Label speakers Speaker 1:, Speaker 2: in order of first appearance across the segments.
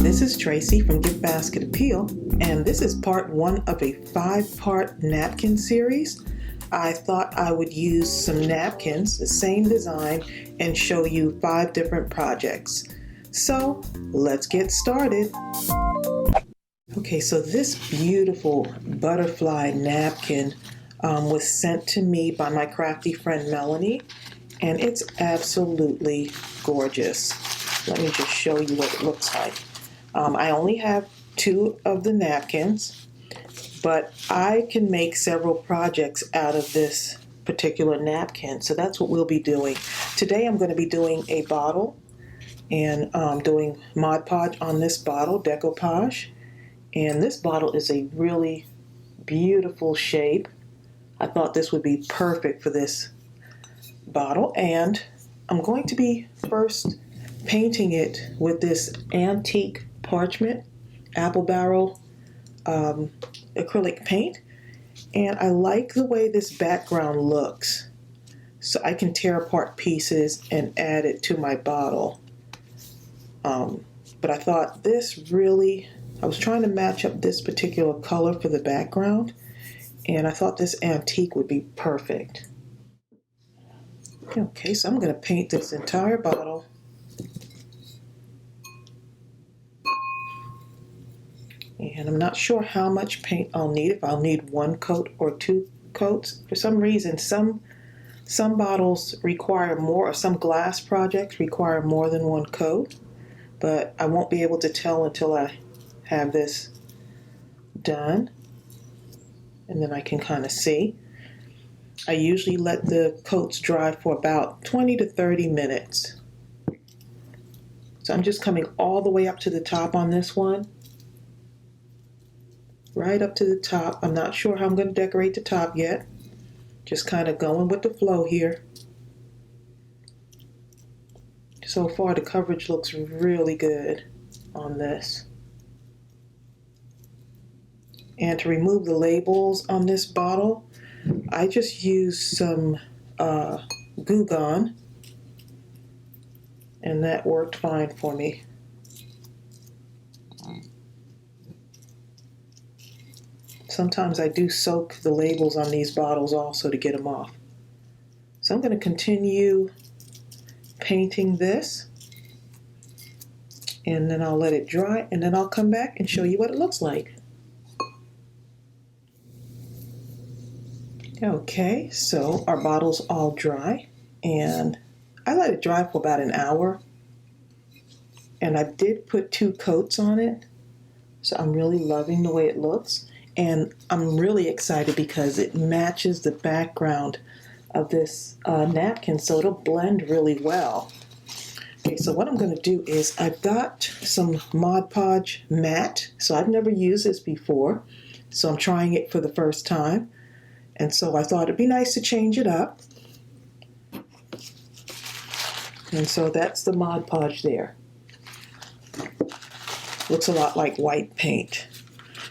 Speaker 1: This is Tracey from GiftBasketAppeal, and this is part 1 of a 5-part napkin series. I thought I would use some napkins, the same design, and show you 5 different projects. So let's get started. Okay, so this beautiful butterfly napkin was sent to me by my crafty friend Melanie, and it's absolutely gorgeous. Let me just show you what it looks like. I only have 2 of the napkins, but I can make several projects out of this particular napkin, so that's what we'll be doing. Today I'm going to be doing a bottle and doing Mod Podge on this bottle, Decoupage. And this bottle is a really beautiful shape. I thought this would be perfect for this bottle, and I'm going to be first painting it with this antique Parchment apple barrel acrylic paint, and I like the way this background looks, so I can tear apart pieces and add it to my bottle. But I thought I was trying to match up this particular color for the background, and I thought this antique would be perfect. Okay, so I'm going to paint this entire bottle. And I'm not sure how much paint I'll need, if I'll need 1 coat or 2 coats. For some reason, some bottles require more, or some glass projects require more than 1 coat, but I won't be able to tell until I have this done, and then I can kind of see. I usually let the coats dry for about 20 to 30 minutes. So I'm just coming all the way up to the top on this one. Right up to the top. I'm not sure how I'm going to decorate the top yet. Just kind of going with the flow here. So far the coverage looks really good on this. And to remove the labels on this bottle, I just used some Goo Gone, and that worked fine for me. Sometimes I do soak the labels on these bottles also to get them off. So I'm going to continue painting this, and then I'll let it dry, and then I'll come back and show you what it looks like. Okay, so our bottle's all dry, and I let it dry for about an hour, and I did put 2 coats on it, so I'm really loving the way it looks. And I'm really excited because it matches the background of this napkin, so it'll blend really well. Okay, so what I'm going to do is I've got some Mod Podge matte, so I've never used this before, so I'm trying it for the first time, and so I thought it'd be nice to change it up. And so that's the Mod Podge there. Looks a lot like white paint.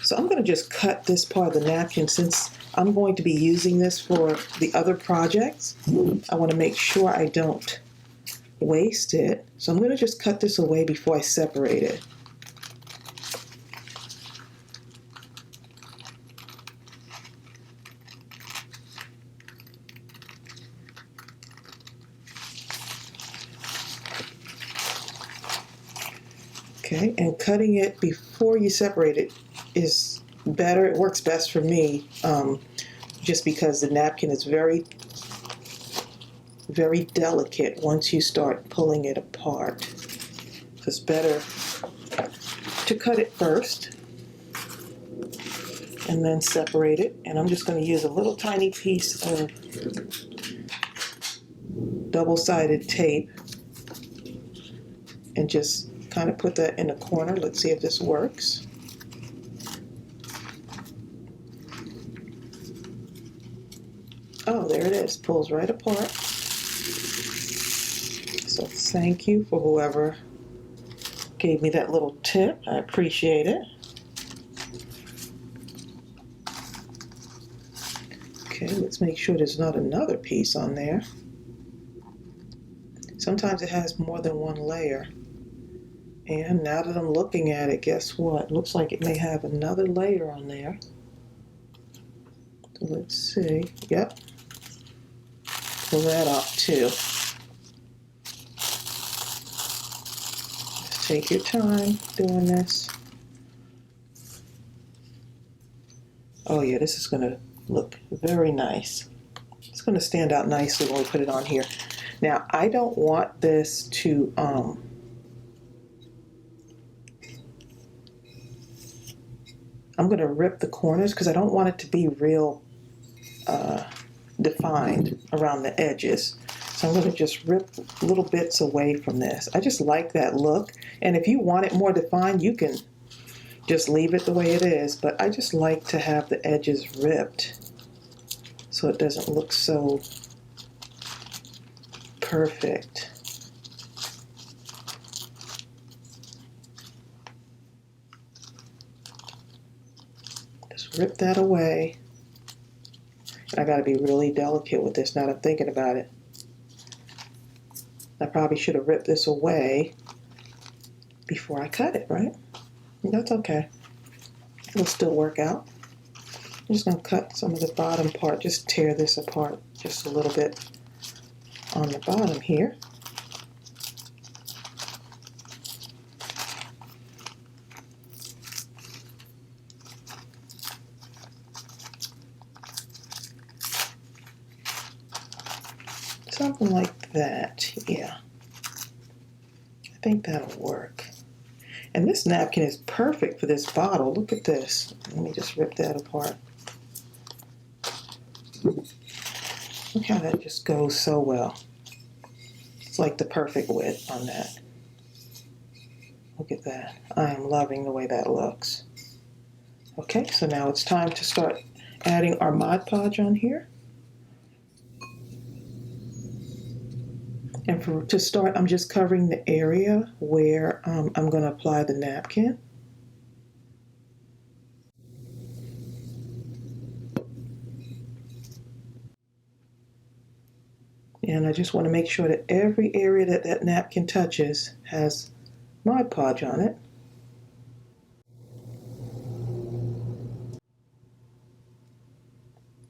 Speaker 1: So I'm going to just cut this part of the napkin since I'm going to be using this for the other projects. I want to make sure I don't waste it. So I'm going to just cut this away before I separate it. Okay, and cutting it before you separate it is better. It works best for me, just because the napkin is very, very delicate once you start pulling it apart. So it's better to cut it first and then separate it. And I'm just going to use a little tiny piece of double-sided tape and just kind of put that in a corner. Let's see if this works. Oh, there it is. Pulls right apart. So thank you for whoever gave me that little tip. I appreciate it. Okay, let's make sure there's not another piece on there. Sometimes it has more than one layer. And now that I'm looking at it, guess what? Looks like it may have another layer on there. So let's see. Yep. Pull that off too. Just take your time doing this. Oh yeah, this is going to look very nice. It's going to stand out nicely when we put it on here. Now, I don't want this to, I'm going to rip the corners because I don't want it to be real defined around the edges. So I'm going to just rip little bits away from this. I just like that look. And if you want it more defined, you can just leave it the way it is. But I just like to have the edges ripped so it doesn't look so perfect. Just rip that away. And I got to be really delicate with this now that I'm thinking about it. I probably should have ripped this away before I cut it, right? That's okay. It'll still work out. I'm just going to cut some of the bottom part, just tear this apart just a little bit on the bottom here. Something like that, yeah. I think that'll work. And this napkin is perfect for this bottle. Look at this. Let me just rip that apart. Look how that just goes so well. It's like the perfect width on that. Look at that. I am loving the way that looks. Okay, so now it's time to start adding our Mod Podge on here. And to start, I'm just covering the area where I'm going to apply the napkin. And I just want to make sure that every area that that napkin touches has Mod Podge on it.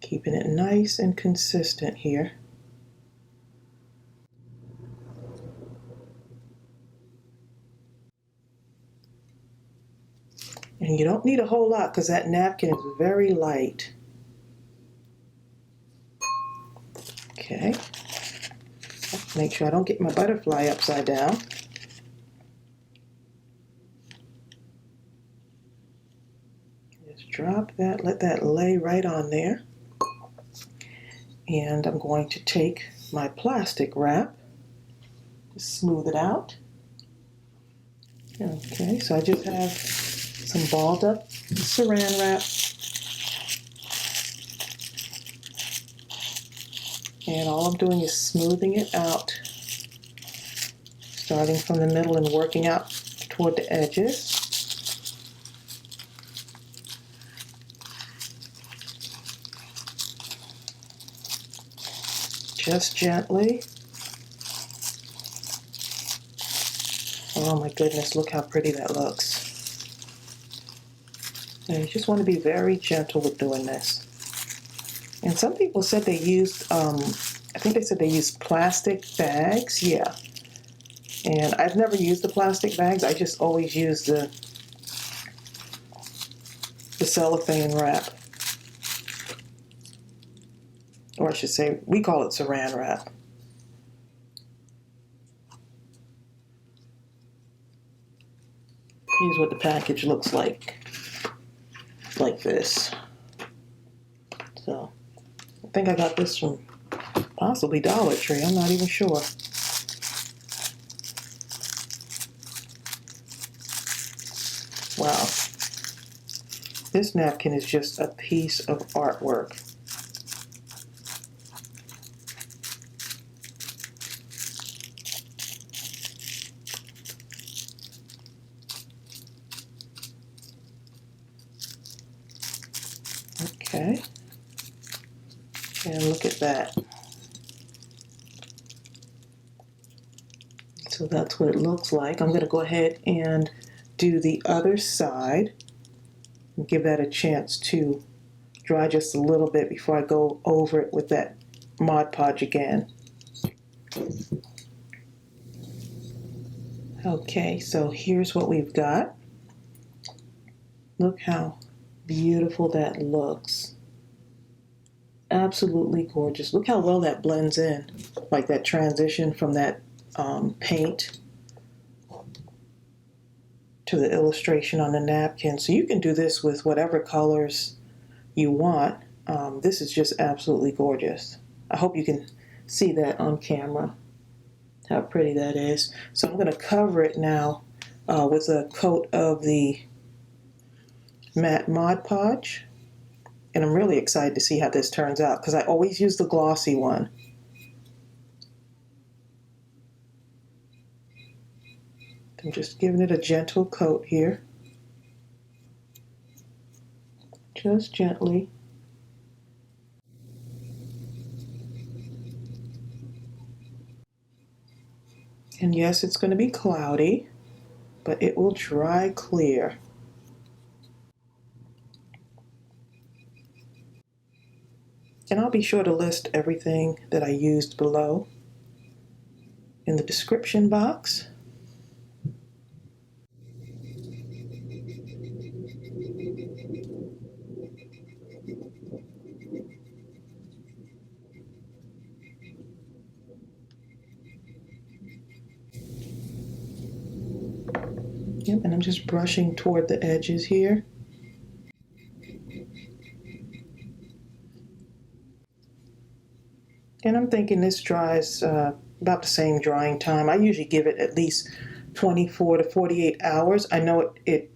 Speaker 1: Keeping it nice and consistent here. And you don't need a whole lot because that napkin is very light. Okay. Make sure I don't get my butterfly upside down. Just drop that, let that lay right on there. And I'm going to take my plastic wrap, just smooth it out. Okay, so I just have some balled up saran wrap. And all I'm doing is smoothing it out, starting from the middle and working out toward the edges. Just gently. Oh my goodness, look how pretty that looks. And you just want to be very gentle with doing this. And some people said they used, I think they said they used plastic bags, yeah. And I've never used the plastic bags, I just always use the cellophane wrap. Or I should say, we call it saran wrap. Here's what the package looks like this. So, I think I got this from possibly Dollar Tree, I'm not even sure. Wow. This napkin is just a piece of artwork. Okay. And look at that. It's So that's what it looks like. I'm going to go ahead and do the other side and give that a chance to dry just a little bit before I go over it with that Mod Podge again. Okay, so here's what we've got. Look how beautiful that looks. Absolutely gorgeous. Look how well that blends in, like that transition from that paint to the illustration on the napkin. So you can do this with whatever colors you want. This is just absolutely gorgeous. I hope you can see that on camera, how pretty that is. So I'm going to cover it now with a coat of the matte Mod Podge. And I'm really excited to see how this turns out because I always use the glossy one. I'm just giving it a gentle coat here. Just gently. And yes, it's going to be cloudy, but it will dry clear. And I'll be sure to list everything that I used below in the description box. Yep, and I'm just brushing toward the edges here. And I'm thinking this dries about the same drying time. I usually give it at least 24 to 48 hours. I know it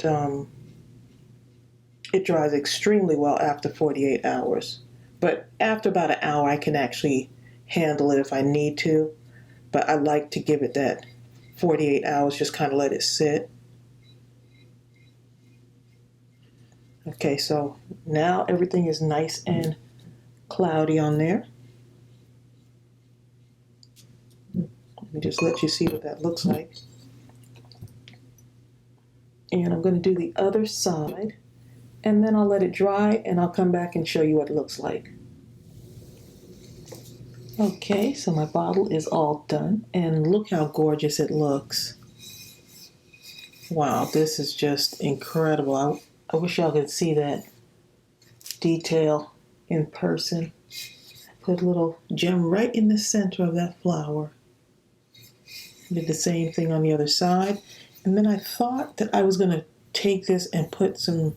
Speaker 1: dries extremely well after 48 hours. But after about an hour, I can actually handle it if I need to. But I like to give it that 48 hours, just kind of let it sit. Okay, so now everything is nice and cloudy on there. Let me just let you see what that looks like. And I'm going to do the other side, and then I'll let it dry, and I'll come back and show you what it looks like. Okay, so my bottle is all done, and look how gorgeous it looks. Wow, this is just incredible. I wish y'all could see that detail in person. Put a little gem right in the center of that flower. Did the same thing on the other side. And then I thought that I was going to take this and put some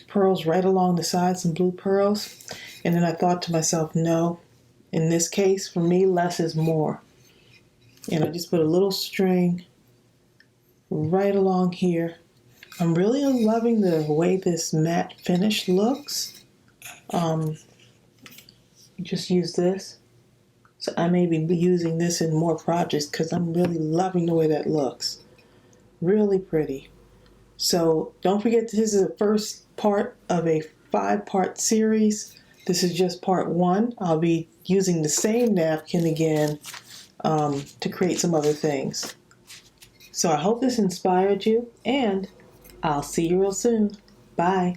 Speaker 1: pearls right along the side, some blue pearls. And then I thought to myself, no, in this case, for me, less is more. And I just put a little string right along here. I'm really loving the way this matte finish looks. Just use this. So I may be using this in more projects because I'm really loving the way that looks. Really pretty. So don't forget, this is the first part of a 5-part series. This is just part 1. I'll be using the same napkin again to create some other things. So I hope this inspired you, and I'll see you real soon. Bye.